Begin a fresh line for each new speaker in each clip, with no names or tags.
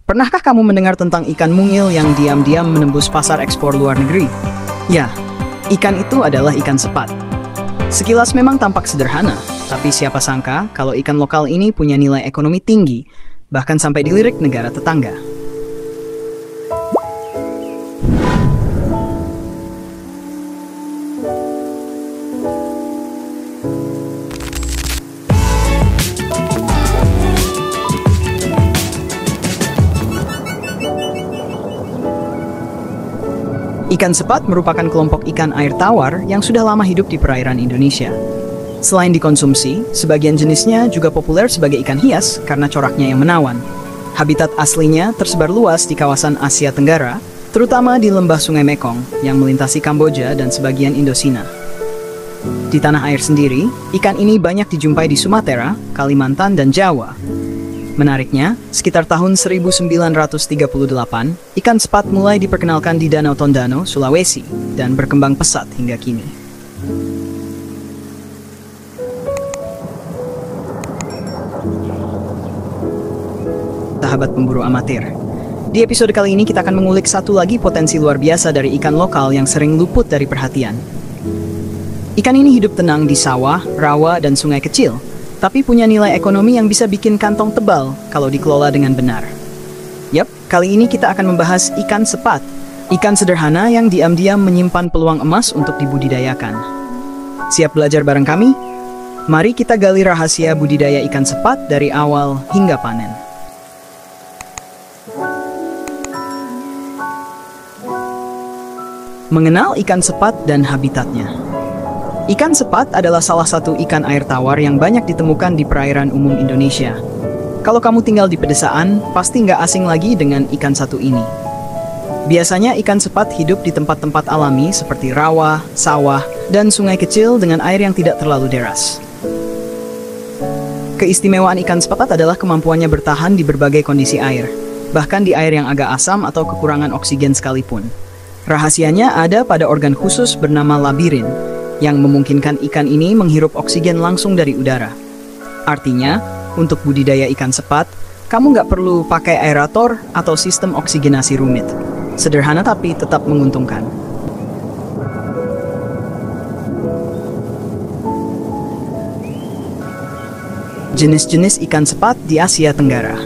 Pernahkah kamu mendengar tentang ikan mungil yang diam-diam menembus pasar ekspor luar negeri? Ya, ikan itu adalah ikan sepat. Sekilas memang tampak sederhana, tapi siapa sangka kalau ikan lokal ini punya nilai ekonomi tinggi, bahkan sampai dilirik negara tetangga. Ikan sepat merupakan kelompok ikan air tawar yang sudah lama hidup di perairan Indonesia. Selain dikonsumsi, sebagian jenisnya juga populer sebagai ikan hias karena coraknya yang menawan. Habitat aslinya tersebar luas di kawasan Asia Tenggara, terutama di lembah Sungai Mekong yang melintasi Kamboja dan sebagian Indocina. Di tanah air sendiri, ikan ini banyak dijumpai di Sumatera, Kalimantan, dan Jawa. Menariknya, sekitar tahun 1938, ikan sepat mulai diperkenalkan di Danau Tondano, Sulawesi, dan berkembang pesat hingga kini. Sahabat pemburu amatir, di episode kali ini kita akan mengulik satu lagi potensi luar biasa dari ikan lokal yang sering luput dari perhatian. Ikan ini hidup tenang di sawah, rawa, dan sungai kecil, tapi punya nilai ekonomi yang bisa bikin kantong tebal kalau dikelola dengan benar. Yap, kali ini kita akan membahas ikan sepat. Ikan sederhana yang diam-diam menyimpan peluang emas untuk dibudidayakan. Siap belajar bareng kami? Mari kita gali rahasia budidaya ikan sepat dari awal hingga panen. Mengenal ikan sepat dan habitatnya. Ikan sepat adalah salah satu ikan air tawar yang banyak ditemukan di perairan umum Indonesia. Kalau kamu tinggal di pedesaan, pasti nggak asing lagi dengan ikan satu ini. Biasanya ikan sepat hidup di tempat-tempat alami seperti rawa, sawah, dan sungai kecil dengan air yang tidak terlalu deras. Keistimewaan ikan sepat adalah kemampuannya bertahan di berbagai kondisi air, bahkan di air yang agak asam atau kekurangan oksigen sekalipun. Rahasianya ada pada organ khusus bernama labirin, yang memungkinkan ikan ini menghirup oksigen langsung dari udara. Artinya, untuk budidaya ikan sepat, kamu nggak perlu pakai aerator atau sistem oksigenasi rumit. Sederhana tapi tetap menguntungkan. Jenis-jenis ikan sepat di Asia Tenggara.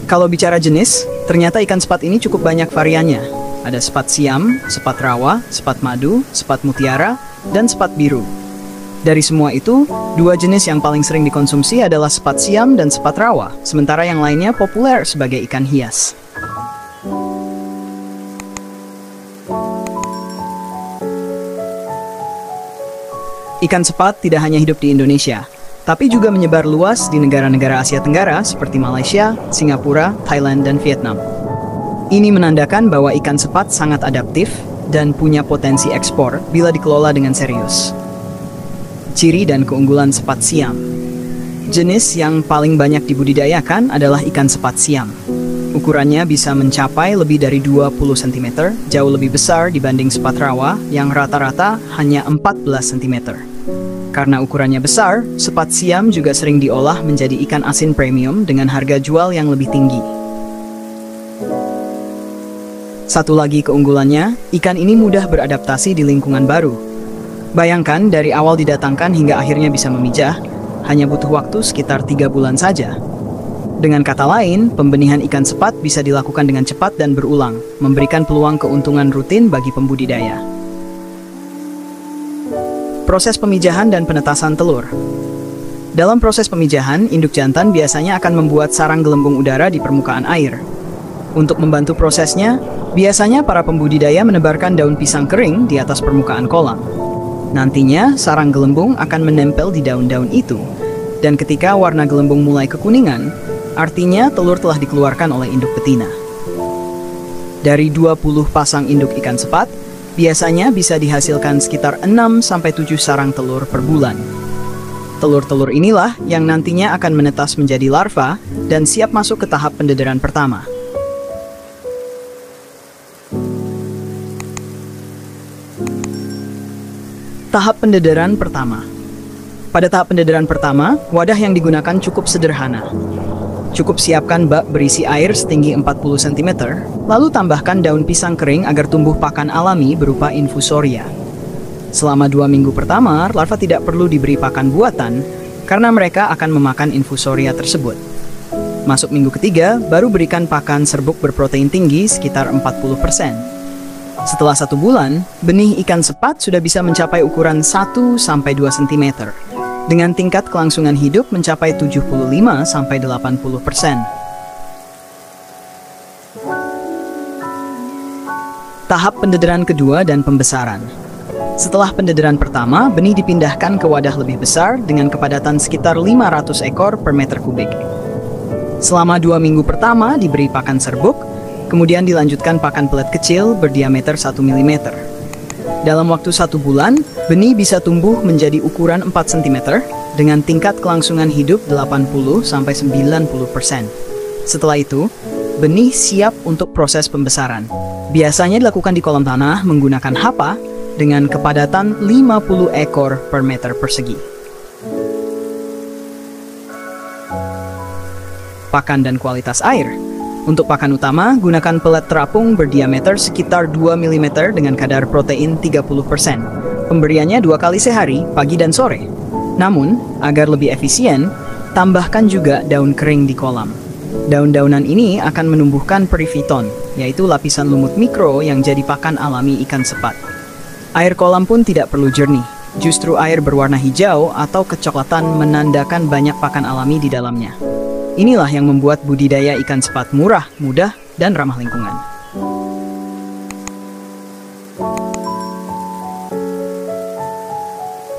Kalau bicara jenis, ternyata ikan sepat ini cukup banyak variannya. Ada sepat siam, sepat rawa, sepat madu, sepat mutiara, dan sepat biru. Dari semua itu, dua jenis yang paling sering dikonsumsi adalah sepat siam dan sepat rawa, sementara yang lainnya populer sebagai ikan hias. Ikan sepat tidak hanya hidup di Indonesia, tapi juga menyebar luas di negara-negara Asia Tenggara seperti Malaysia, Singapura, Thailand, dan Vietnam. Ini menandakan bahwa ikan sepat sangat adaptif dan punya potensi ekspor bila dikelola dengan serius. Ciri dan keunggulan sepat siam. Jenis yang paling banyak dibudidayakan adalah ikan sepat siam. Ukurannya bisa mencapai lebih dari 20 cm, jauh lebih besar dibanding sepat rawa yang rata-rata hanya 14 cm. Karena ukurannya besar, sepat siam juga sering diolah menjadi ikan asin premium dengan harga jual yang lebih tinggi. Satu lagi keunggulannya, ikan ini mudah beradaptasi di lingkungan baru. Bayangkan dari awal didatangkan hingga akhirnya bisa memijah, hanya butuh waktu sekitar 3 bulan saja. Dengan kata lain, pembenihan ikan sepat bisa dilakukan dengan cepat dan berulang, memberikan peluang keuntungan rutin bagi pembudidaya. Proses pemijahan dan penetasan telur. Dalam proses pemijahan, induk jantan biasanya akan membuat sarang gelembung udara di permukaan air. Untuk membantu prosesnya, biasanya para pembudidaya menebarkan daun pisang kering di atas permukaan kolam. Nantinya, sarang gelembung akan menempel di daun-daun itu. Dan ketika warna gelembung mulai kekuningan, artinya telur telah dikeluarkan oleh induk betina. Dari 20 pasang induk ikan sepat, biasanya bisa dihasilkan sekitar 6-7 sarang telur per bulan. Telur-telur inilah yang nantinya akan menetas menjadi larva dan siap masuk ke tahap pendederan pertama. Tahap pendederan pertama. Pada tahap pendederan pertama, wadah yang digunakan cukup sederhana. Cukup siapkan bak berisi air setinggi 40 cm, lalu tambahkan daun pisang kering agar tumbuh pakan alami berupa infusoria. Selama 2 minggu pertama, larva tidak perlu diberi pakan buatan, karena mereka akan memakan infusoria tersebut. Masuk minggu ketiga, baru berikan pakan serbuk berprotein tinggi sekitar 40%. Setelah 1 bulan, benih ikan sepat sudah bisa mencapai ukuran 1-2 cm, dengan tingkat kelangsungan hidup mencapai 75-80%. Tahap pendederan kedua dan pembesaran. Setelah pendederan pertama, benih dipindahkan ke wadah lebih besar dengan kepadatan sekitar 500 ekor per meter kubik. Selama 2 minggu pertama diberi pakan serbuk, kemudian dilanjutkan pakan pelet kecil berdiameter 1 mm. Dalam waktu 1 bulan, benih bisa tumbuh menjadi ukuran 4 cm dengan tingkat kelangsungan hidup 80-90%. Setelah itu, benih siap untuk proses pembesaran. Biasanya dilakukan di kolam tanah menggunakan hapa dengan kepadatan 50 ekor per meter persegi. Pakan dan kualitas air. Untuk pakan utama, gunakan pelet terapung berdiameter sekitar 2 mm dengan kadar protein 30%. Pemberiannya 2 kali sehari, pagi dan sore. Namun, agar lebih efisien, tambahkan juga daun kering di kolam. Daun-daunan ini akan menumbuhkan perifiton, yaitu lapisan lumut mikro yang jadi pakan alami ikan sepat. Air kolam pun tidak perlu jernih. Justru air berwarna hijau atau kecoklatan menandakan banyak pakan alami di dalamnya. Inilah yang membuat budidaya ikan sepat murah, mudah, dan ramah lingkungan.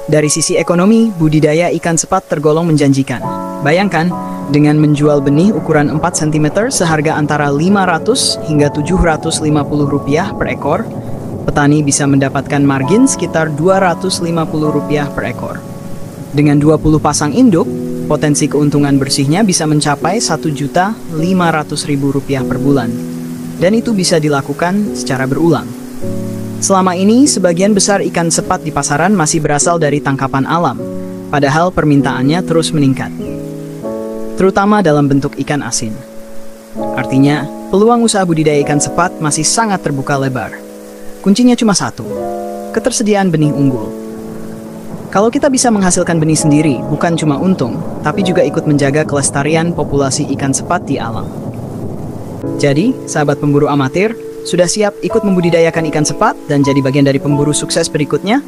Dari sisi ekonomi, budidaya ikan sepat tergolong menjanjikan. Bayangkan, dengan menjual benih ukuran 4 cm seharga antara Rp500 hingga Rp750 per ekor, petani bisa mendapatkan margin sekitar Rp250 per ekor. Dengan 20 pasang induk, potensi keuntungan bersihnya bisa mencapai Rp1.500.000 per bulan. Dan itu bisa dilakukan secara berulang. Selama ini, sebagian besar ikan sepat di pasaran masih berasal dari tangkapan alam, padahal permintaannya terus meningkat. Terutama dalam bentuk ikan asin. Artinya, peluang usaha budidaya ikan sepat masih sangat terbuka lebar. Kuncinya cuma satu, ketersediaan benih unggul. Kalau kita bisa menghasilkan benih sendiri, bukan cuma untung, tapi juga ikut menjaga kelestarian populasi ikan sepat di alam. Jadi, sahabat pemburu amatir, sudah siap ikut membudidayakan ikan sepat dan jadi bagian dari pemburu sukses berikutnya?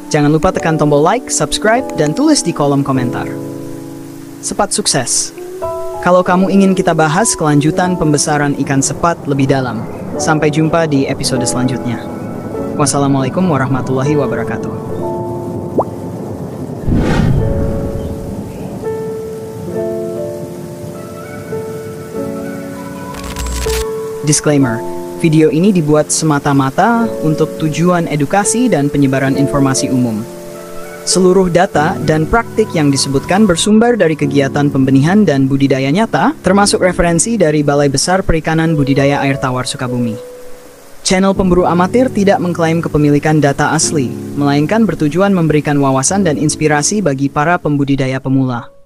Jangan lupa tekan tombol like, subscribe, dan tulis di kolom komentar. Sepat sukses! Kalau kamu ingin kita bahas kelanjutan pembesaran ikan sepat lebih dalam, sampai jumpa di episode selanjutnya. Wassalamualaikum warahmatullahi wabarakatuh. Disclaimer, video ini dibuat semata-mata untuk tujuan edukasi dan penyebaran informasi umum. Seluruh data dan praktik yang disebutkan bersumber dari kegiatan pembenihan dan budidaya nyata, termasuk referensi dari Balai Besar Perikanan Budidaya Air Tawar Sukabumi. Channel Pemburu Amatir tidak mengklaim kepemilikan data asli, melainkan bertujuan memberikan wawasan dan inspirasi bagi para pembudidaya pemula.